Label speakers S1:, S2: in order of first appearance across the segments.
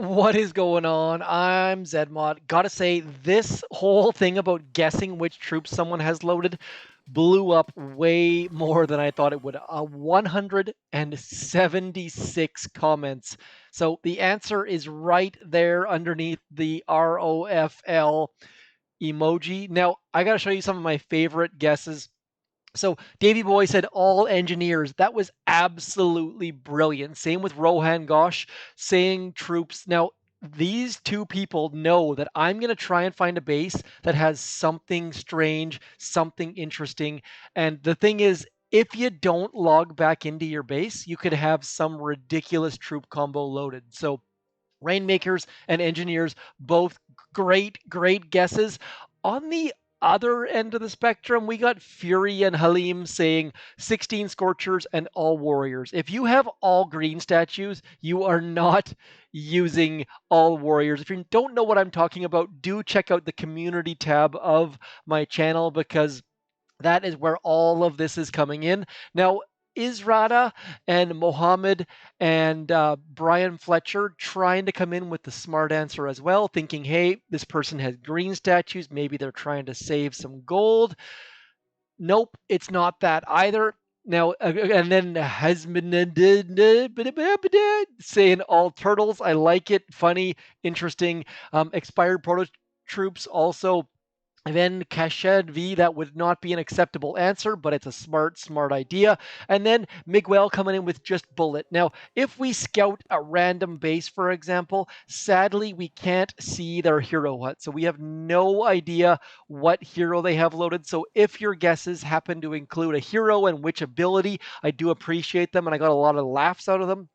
S1: What is going on? I'm zmot. Gotta say, this whole thing about guessing which troops someone has loaded blew up way more than I thought it would. 176 comments. So the answer is right there underneath the ROFL emoji. Now, I gotta show you some of my favorite guesses. So Davy Boy said all engineers. That was absolutely brilliant. Same with Rohan Ghosh saying troops. Now, these two people know that I'm going to try and find a base that has something strange, something interesting. And the thing is, if you don't log back into your base, you could have some ridiculous troop combo loaded. So Rainmakers and Engineers, both great guesses. On the other end of the spectrum, we got Fury and Halim saying 16 Scorchers and all Warriors. If you have all green statues, you are not using all Warriors. If you don't know what I'm talking about, do check out the community tab of my channel because that is where all of this is coming in. Now, Israda and Mohammed and Brian Fletcher trying to come in with the smart answer as well, thinking, hey, this person has green statues. Maybe they're trying to save some gold. Nope, it's not that either. Now, and then Hasman saying all turtles. I like it. Funny, interesting. Expired proto troops also. And then Kashed V, that would not be an acceptable answer, but it's a smart idea. And then Miguel coming in with just bullet. Now, if we scout a random base, for example, sadly, we can't see their hero hut. So we have no idea what hero they have loaded. So if your guesses happen to include a hero and which ability, I do appreciate them. And I got a lot of laughs out of them.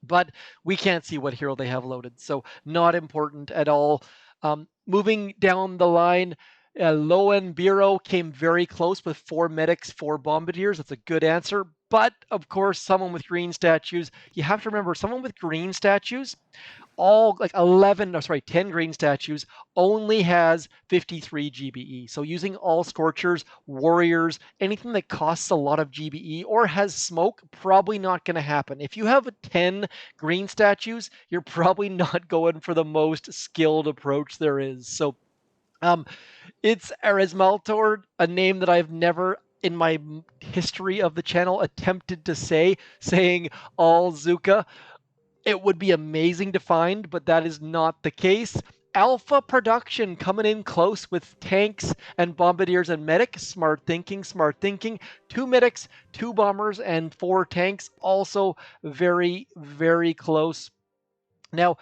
S1: But we can't see what hero they have loaded. So not important at all. Moving down the line, Lowen Biro came very close with 4 medics, 4 bombardiers. That's a good answer. But of course, someone with green statues, you have to remember someone with green statues, all like 10 green statues only has 53 GBE. So using all Scorchers, Warriors, anything that costs a lot of GBE or has smoke, probably not going to happen. If you have 10 green statues, you're probably not going for the most skilled approach there is. So um, it's Erismaltor, a name that I've never in my history of the channel attempted to say, saying all Zuka. It would be amazing to find, but that is not the case. Alpha Production coming in close with tanks and bombardiers and medics. Smart thinking, smart thinking. 2 medics, 2 bombers, and 4 tanks. Also very close. Now,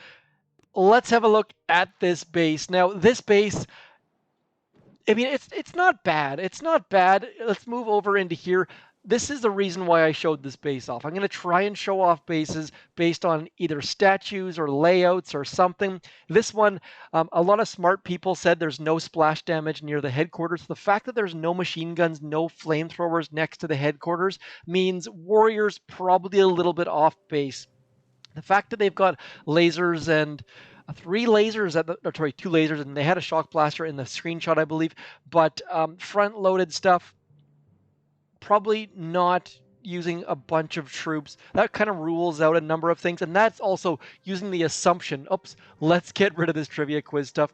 S1: let's have a look at this base. Now, this base, I mean, it's not bad. It's not bad. Let's move over into here. This is the reason why I showed this base off. I'm going to try and show off bases based on either statues or layouts or something. This one, a lot of smart people said there's no splash damage near the headquarters. The fact that there's no machine guns, no flamethrowers next to the headquarters means Warriors probably a little bit off base. The fact that they've got lasers and 3 lasers at the, or sorry, 2 lasers, and they had a shock blaster in the screenshot, I believe, but front-loaded stuff, probably not using a bunch of troops. That kind of rules out a number of things, and that's also using the assumption, oops, let's get rid of this trivia quiz stuff.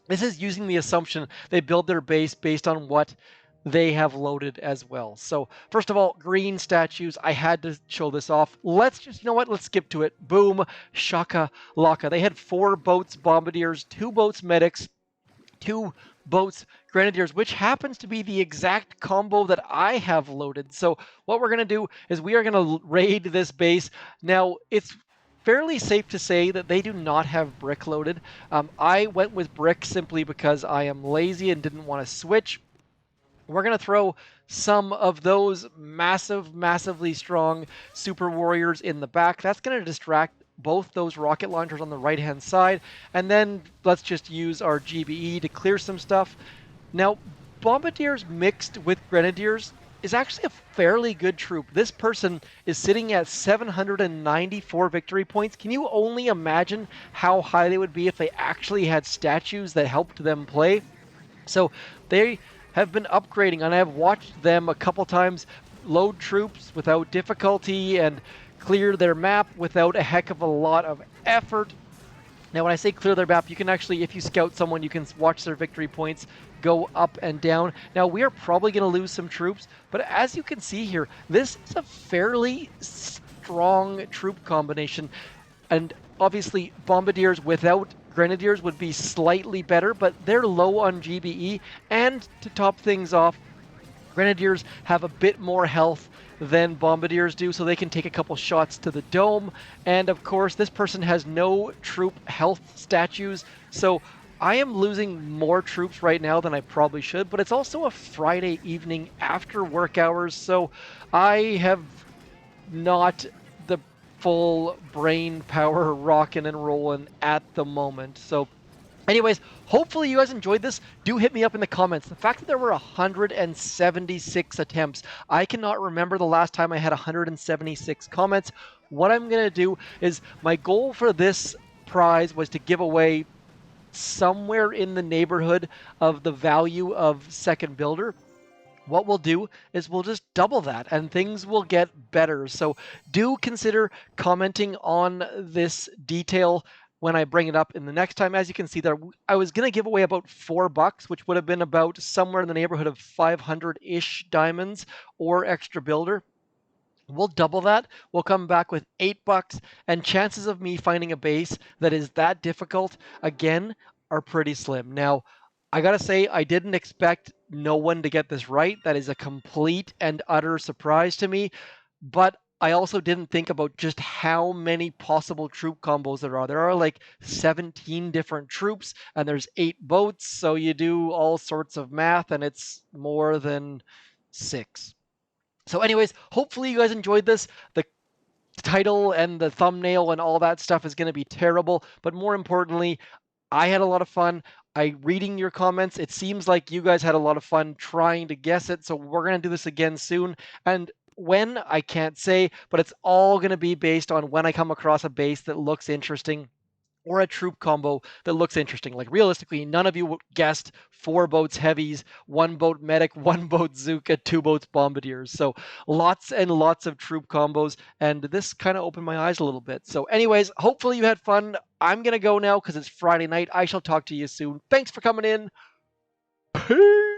S1: This is using the assumption they build their base based on what they have loaded as well. So first of all, green statues, I had to show this off. Let's just, you know what, let's skip to it. Boom, shaka laka. They had 4 boats bombardiers, 2 boats medics, 2 boats grenadiers, which happens to be the exact combo that I have loaded. So what we're going to do is we are going to raid this base. Now, it's fairly safe to say that they do not have brick loaded. I went with brick simply because I am lazy and didn't want to switch. We're going to throw some of those massively strong super warriors in the back. That's going to distract both those rocket launchers on the right-hand side. And then let's just use our GBE to clear some stuff. Now, bombardiers mixed with grenadiers is actually a fairly good troop. This person is sitting at 794 victory points. Can you only imagine how high they would be if they actually had statues that helped them play? So they have been upgrading, and I have watched them a couple times load troops without difficulty and clear their map without a heck of a lot of effort. Now, when I say clear their map, you can actually, if you scout someone, you can watch their victory points go up and down. Now, we are probably going to lose some troops, but as you can see here, this is a fairly strong troop combination. And obviously, bombardiers without grenadiers would be slightly better, but they're low on GBE. And to top things off, grenadiers have a bit more health than bombardiers do, so they can take a couple shots to the dome. And of course, this person has no troop health statues, so I am losing more troops right now than I probably should, but it's also a Friday evening after work hours, so I have not the full brain power rocking and rolling at the moment. So anyways, hopefully you guys enjoyed this. Do hit me up in the comments. The fact that there were 176 attempts, I cannot remember the last time I had 176 comments. What I'm going to do is, my goal for this prize was to give away somewhere in the neighborhood of the value of Second Builder. What we'll do is we'll just double that and things will get better. So do consider commenting on this detail when I bring it up in the next time. As you can see there, I was going to give away about $4, which would have been about somewhere in the neighborhood of 500-ish diamonds or extra builder. We'll double that. We'll come back with $8, and chances of me finding a base that is that difficult again are pretty slim. Now, I gotta say, I didn't expect no one to get this right. That is a complete and utter surprise to me. But I also didn't think about just how many possible troop combos there are. There are like 17 different troops, and there's 8 boats. So you do all sorts of math, and it's more than 6. So anyways, hopefully you guys enjoyed this. The title and the thumbnail and all that stuff is going to be terrible, but more importantly, I had a lot of fun reading your comments. It seems like you guys had a lot of fun trying to guess it, so we're going to do this again soon. And when, I can't say, but it's all going to be based on when I come across a base that looks interesting or a troop combo that looks interesting. Like realistically, none of you guessed 4 boats heavies, 1 boat medic, 1 boat Zuka, 2 boats bombardiers. So lots and lots of troop combos, and this kind of opened my eyes a little bit. So anyways, hopefully you had fun. I'm going to go now because it's Friday night. I shall talk to you soon. Thanks for coming in. Peace.